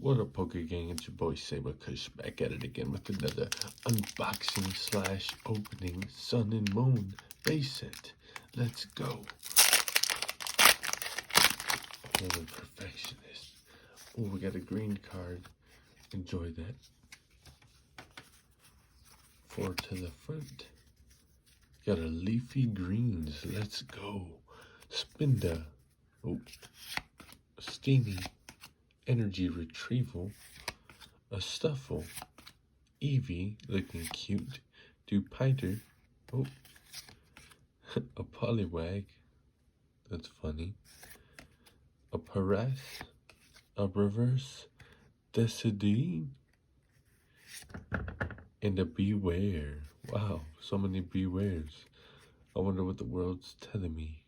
What up, Poke Gang? It's your boy Saber Kush back at it again with another unboxing slash opening Sun and Moon base set. Let's go. Another perfectionist. Oh, we got a green card. Enjoy that. 4 to the front. Got a leafy greens. Let's go. Spinda. Oh, Steamy. Energy retrieval, a Stuffle, Eevee looking cute, Dupiter, oh, a Poliwag, that's funny, a Paras, a Reverse Decidueye, and a Beware. Wow, so many Bewares. I wonder what the world's telling me.